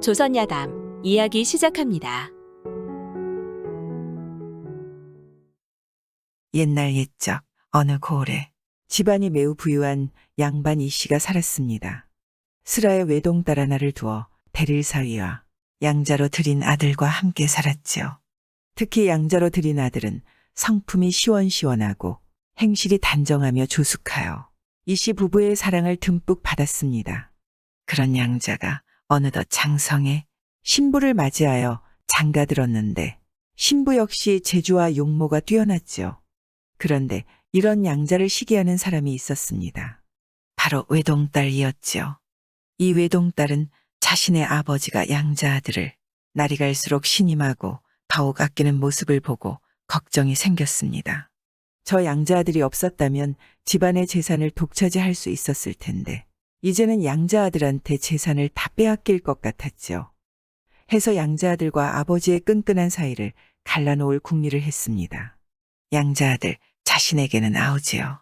조선야담 이야기 시작합니다. 옛날 옛적 어느 고을에 집안이 매우 부유한 양반 이씨가 살았습니다. 슬하에 외동딸 하나를 두어 대릴사위와 양자로 들인 아들과 함께 살았지요. 특히 양자로 들인 아들은 성품이 시원시원하고 행실이 단정하며 조숙하여 이씨 부부의 사랑을 듬뿍 받았습니다. 그런 양자가 어느덧 장성에 신부를 맞이하여 장가들었는데 신부 역시 재주와 용모가 뛰어났지요. 그런데 이런 양자를 시기하는 사람이 있었습니다. 바로 외동딸이었지요. 이 외동딸은 자신의 아버지가 양자 아들을 날이 갈수록 신임하고 더욱 아끼는 모습을 보고 걱정이 생겼습니다. 저 양자 아들이 없었다면 집안의 재산을 독차지할 수 있었을 텐데 이제는 양자 아들한테 재산을 다 빼앗길 것 같았지요. 해서 양자 아들과 아버지의 끈끈한 사이를 갈라놓을 궁리를 했습니다. 양자 아들 자신에게는 아우지요.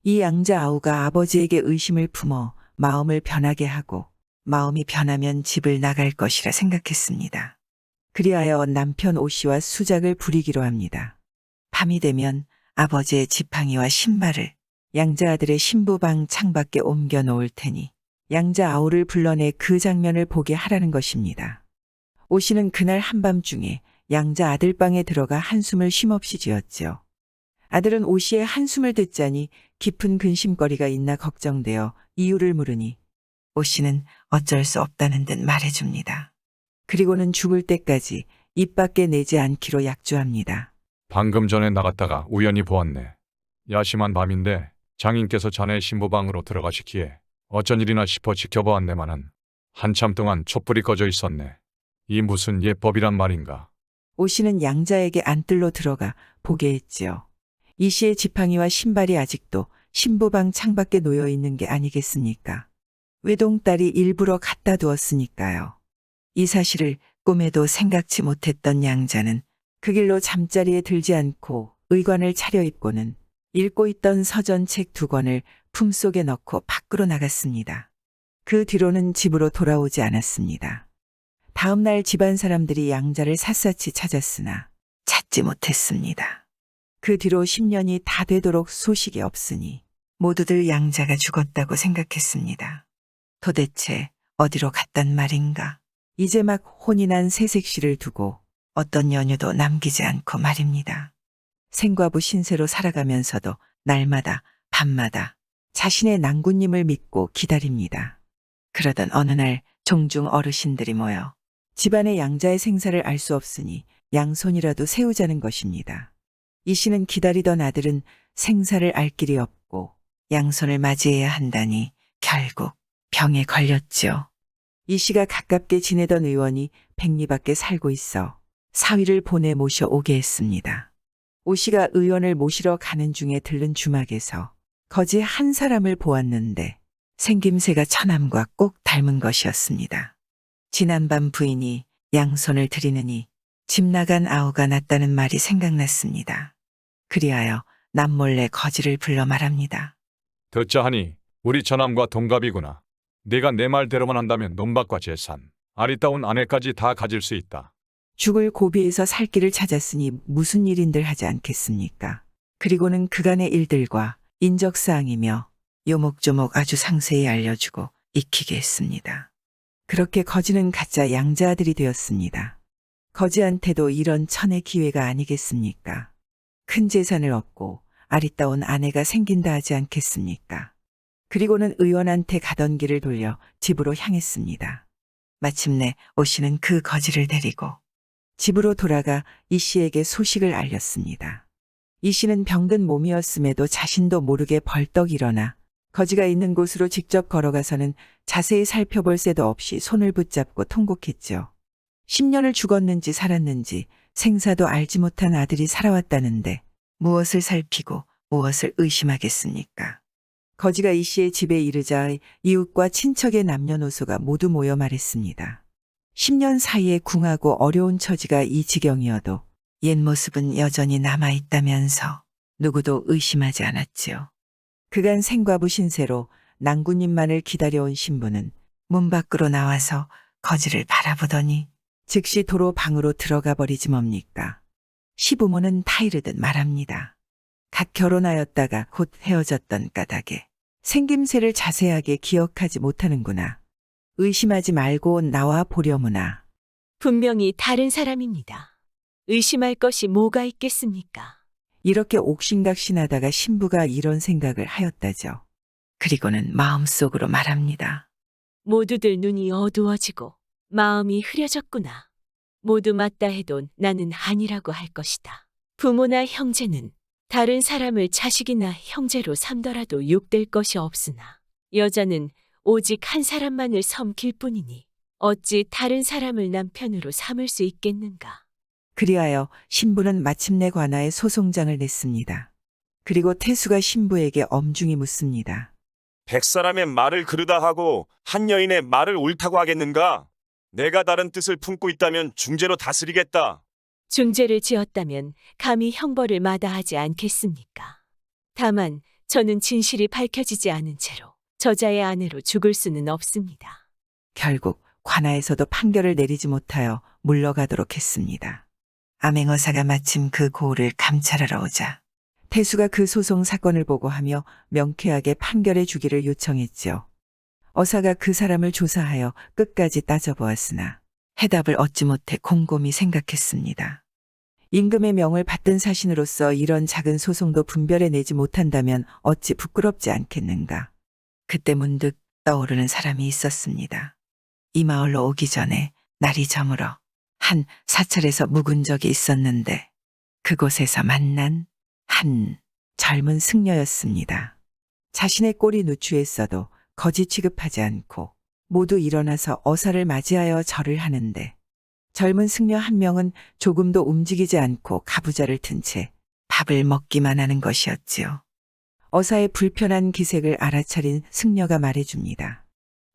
이 양자 아우가 아버지에게 의심을 품어 마음을 변하게 하고 마음이 변하면 집을 나갈 것이라 생각했습니다. 그리하여 남편 오씨와 수작을 부리기로 합니다. 밤이 되면 아버지의 지팡이와 신발을 양자 아들의 신부방 창밖에 옮겨 놓을 테니 양자 아우를 불러내 그 장면을 보게 하라는 것입니다. 오씨는 그날 한밤중에 양자 아들 방에 들어가 한숨을 쉼없이 지었지요. 아들은 오씨의 한숨을 듣자니 깊은 근심거리가 있나 걱정되어 이유를 물으니 오씨는 어쩔 수 없다는 듯 말해줍니다. 그리고는 죽을 때까지 입 밖에 내지 않기로 약조합니다. 방금 전에 나갔다가 우연히 보았네. 야심한 밤인데 장인께서 자네 신부방으로 들어가시기에 어쩐 일이나 싶어 지켜보았네마는 한참 동안 촛불이 꺼져 있었네. 이 무슨 예법이란 말인가. 오씨는 양자에게 안뜰로 들어가 보게 했지요. 이 씨의 지팡이와 신발이 아직도 신부방 창밖에 놓여 있는 게 아니겠습니까? 외동딸이 일부러 갖다 두었으니까요. 이 사실을 꿈에도 생각지 못했던 양자는 그 길로 잠자리에 들지 않고 의관을 차려입고는 읽고 있던 서전책 2권을 품속에 넣고 밖으로 나갔습니다. 그 뒤로는 집으로 돌아오지 않았습니다. 다음 날 집안 사람들이 양자를 샅샅이 찾았으나 찾지 못했습니다. 그 뒤로 10년이 다 되도록 소식이 없으니 모두들 양자가 죽었다고 생각했습니다. 도대체 어디로 갔단 말인가? 이제 막 혼이 난 새색시를 두고 어떤 연유도 남기지 않고 말입니다. 생과부 신세로 살아가면서도 날마다 밤마다 자신의 낭군님을 믿고 기다립니다. 그러던 어느 날 종중 어르신들이 모여 집안의 양자의 생사를 알 수 없으니 양손이라도 세우자는 것입니다. 이 씨는 기다리던 아들은 생사를 알 길이 없고 양손을 맞이해야 한다니 결국 병에 걸렸지요. 이 씨가 가깝게 지내던 의원이 백리 밖에 살고 있어 사위를 보내 모셔 오게 했습니다. 오 씨가 의원을 모시러 가는 중에 들른 주막에서 거지 한 사람을 보았는데 생김새가 처남과 꼭 닮은 것이었습니다. 지난밤 부인이 양손을 드리느니 집 나간 아우가 났다는 말이 생각났습니다. 그리하여 남몰래 거지를 불러 말합니다. 듣자 하니 우리 처남과 동갑이구나. 네가 내 말대로만 한다면 논밭과 재산, 아리따운 아내까지 다 가질 수 있다. 죽을 고비에서 살 길을 찾았으니 무슨 일인들 하지 않겠습니까? 그리고는 그간의 일들과 인적사항이며 요목조목 아주 상세히 알려주고 익히게 했습니다. 그렇게 거지는 가짜 양자 아들이 되었습니다. 거지한테도 이런 천의 기회가 아니겠습니까? 큰 재산을 얻고 아리따운 아내가 생긴다 하지 않겠습니까? 그리고는 의원한테 가던 길을 돌려 집으로 향했습니다. 마침내 오 씨는 그 거지를 데리고 집으로 돌아가 이 씨에게 소식을 알렸습니다. 이 씨는 병든 몸이었음에도 자신도 모르게 벌떡 일어나 거지가 있는 곳으로 직접 걸어가서는 자세히 살펴볼 새도 없이 손을 붙잡고 통곡했죠. 10년을 죽었는지 살았는지 생사도 알지 못한 아들이 살아왔다는데 무엇을 살피고 무엇을 의심하겠습니까? 거지가 이 씨의 집에 이르자 이웃과 친척의 남녀노소가 모두 모여 말했습니다. 10년 사이에 궁하고 어려운 처지가 이 지경이어도 옛 모습은 여전히 남아있다면서 누구도 의심하지 않았지요. 그간 생과부 신세로 낭군님만을 기다려온 신부는 문 밖으로 나와서 거지를 바라보더니 즉시 도로 방으로 들어가 버리지 뭡니까. 시부모는 타이르듯 말합니다. 갓 결혼하였다가 곧 헤어졌던 까닭에 생김새를 자세하게 기억하지 못하는구나. 의심하지 말고 나와 보려무나. 분명히 다른 사람입니다. 의심할 것이 뭐가 있겠습니까? 이렇게 옥신각신하다가 신부가 이런 생각을 하였다죠. 그리고는 마음속으로 말합니다. 모두들 눈이 어두워지고 마음이 흐려졌구나. 모두 맞다 해도 나는 아니라고 할 것이다. 부모나 형제는 다른 사람을 자식이나 형제로 삼더라도 욕될 것이 없으나 여자는 오직 한 사람만을 섬길 뿐이니 어찌 다른 사람을 남편으로 삼을 수 있겠는가. 그리하여 신부는 마침내 관아에 소송장을 냈습니다. 그리고 태수가 신부에게 엄중히 묻습니다. 100사람의 말을 그르다 하고 한 여인의 말을 옳다고 하겠는가? 내가 다른 뜻을 품고 있다면 중재로 다스리겠다. 중죄를 지었다면 감히 형벌을 마다하지 않겠습니까? 다만 저는 진실이 밝혀지지 않은 채로 저자의 아내로 죽을 수는 없습니다. 결국 관아에서도 판결을 내리지 못하여 물러가도록 했습니다. 암행어사가 마침 그 고을을 감찰하러 오자 태수가 그 소송 사건을 보고하며 명쾌하게 판결해 주기를 요청했죠. 어사가 그 사람을 조사하여 끝까지 따져보았으나 해답을 얻지 못해 곰곰이 생각했습니다. 임금의 명을 받든 사신으로서 이런 작은 소송도 분별해내지 못한다면 어찌 부끄럽지 않겠는가. 그때 문득 떠오르는 사람이 있었습니다. 이 마을로 오기 전에 날이 저물어 한 사찰에서 묵은 적이 있었는데 그곳에서 만난 한 젊은 승려였습니다. 자신의 꼴이 누추했어도 거지 취급하지 않고 모두 일어나서 어사를 맞이하여 절을 하는데 젊은 승려 한 명은 조금도 움직이지 않고 가부좌를 든 채 밥을 먹기만 하는 것이었지요. 어사의 불편한 기색을 알아차린 승려가 말해줍니다.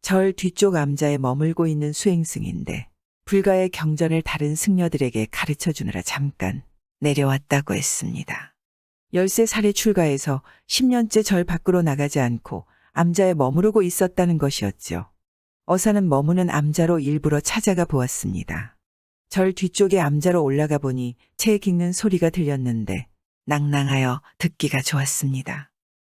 절 뒤쪽 암자에 머물고 있는 수행승인데 불가의 경전을 다른 승려들에게 가르쳐 주느라 잠깐 내려왔다고 했습니다. 13살에 출가해서 10년째 절 밖으로 나가지 않고 암자에 머무르고 있었다는 것이었죠. 어사는 머무는 암자로 일부러 찾아가 보았습니다. 절 뒤쪽에 암자로 올라가 보니 책 읽는 소리가 들렸는데 낭낭하여 듣기가 좋았습니다.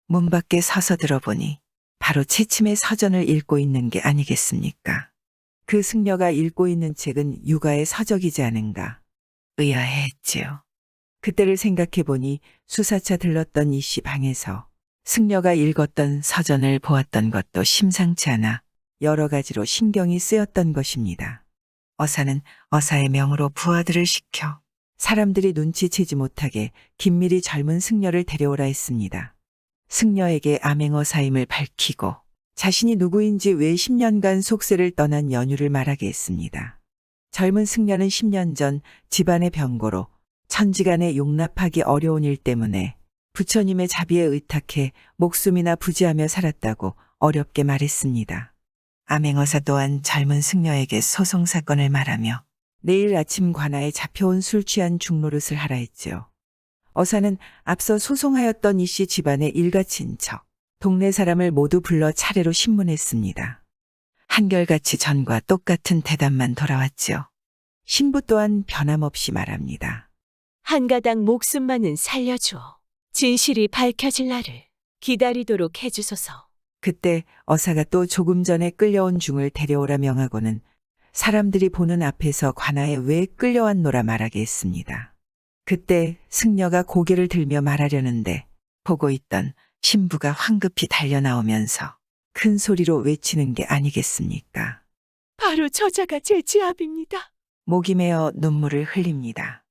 문 밖에 서서 들어보니 바로 채침의 서전을 읽고 있는 게 아니겠습니까? 그 승려가 읽고 있는 책은 육아의 서적이지 않은가 의아해했지요. 그때를 생각해 보니 수사차 들렀던 이씨 방에서 승려가 읽었던 서전을 보았던 것도 심상치 않아 여러 가지로 신경이 쓰였던 것입니다. 어사는 어사의 명으로 부하들을 시켜 사람들이 눈치채지 못하게 긴밀히 젊은 승려를 데려오라 했습니다. 승려에게 암행어사임을 밝히고 자신이 누구인지 왜 10년간 속세를 떠난 연유를 말하게 했습니다. 젊은 승려는 10년 전 집안의 병고로 천지간에 용납하기 어려운 일 때문에 부처님의 자비에 의탁해 목숨이나 부지하며 살았다고 어렵게 말했습니다. 암행어사 또한 젊은 승려에게 소송 사건을 말하며 내일 아침 관아에 잡혀온 술 취한 중노릇을 하라 했지요. 어사는 앞서 소송하였던 이씨 집안의 일가 친척, 동네 사람을 모두 불러 차례로 신문했습니다. 한결같이 전과 똑같은 대답만 돌아왔지요. 신부 또한 변함없이 말합니다. 한 가닥 목숨만은 살려주어 진실이 밝혀질 날을 기다리도록 해주소서. 그때 어사가 또 조금 전에 끌려온 중을 데려오라 명하고는 사람들이 보는 앞에서 관아에 왜 끌려왔노라 말하게 했습니다. 그때 승려가 고개를 들며 말하려는데 보고 있던 신부가 황급히 달려나오면서 큰 소리로 외치는 게 아니겠습니까? 바로 저자가 제 지압입니다. 목이 메어 눈물을 흘립니다.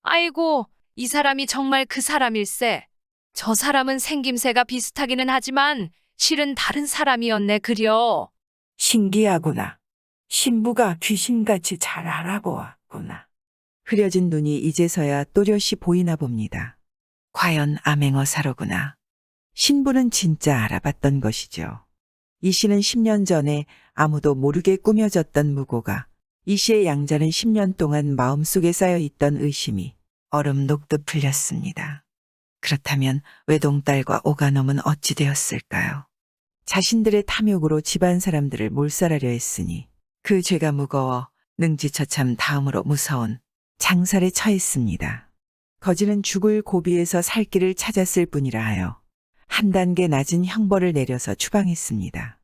아이고, 이 사람이 정말 그 사람일세. 저 사람은 생김새가 비슷하기는 하지만 실은 다른 사람이었네 그려. 신기하구나. 신부가 귀신같이 잘 알아보았구나. 흐려진 눈이 이제서야 또렷이 보이나 봅니다. 과연 암행어사로구나. 신부는 진짜 알아봤던 것이죠. 이 씨는 10년 전에 아무도 모르게 꾸며졌던 무고가 이 씨의 양자는 10년 동안 마음속에 쌓여있던 의심이 얼음 녹듯 풀렸습니다. 그렇다면 외동딸과 오가놈은 어찌 되었을까요? 자신들의 탐욕으로 집안 사람들을 몰살하려 했으니 그 죄가 무거워 능지처참 다음으로 무서운 장살에 처했습니다. 거지는 죽을 고비에서 살 길을 찾았을 뿐이라 하여 한 단계 낮은 형벌을 내려서 추방했습니다.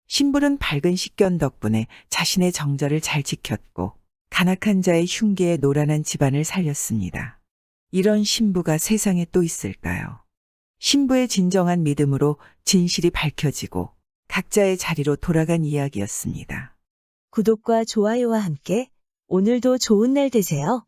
신부는 밝은 식견 덕분에 자신의 정절을 잘 지켰고 간악한 자의 흉기에 노란한 집안을 살렸습니다. 이런 신부가 세상에 또 있을까요? 신부의 진정한 믿음으로 진실이 밝혀지고 각자의 자리로 돌아간 이야기였습니다. 구독과 좋아요와 함께 오늘도 좋은 날 되세요.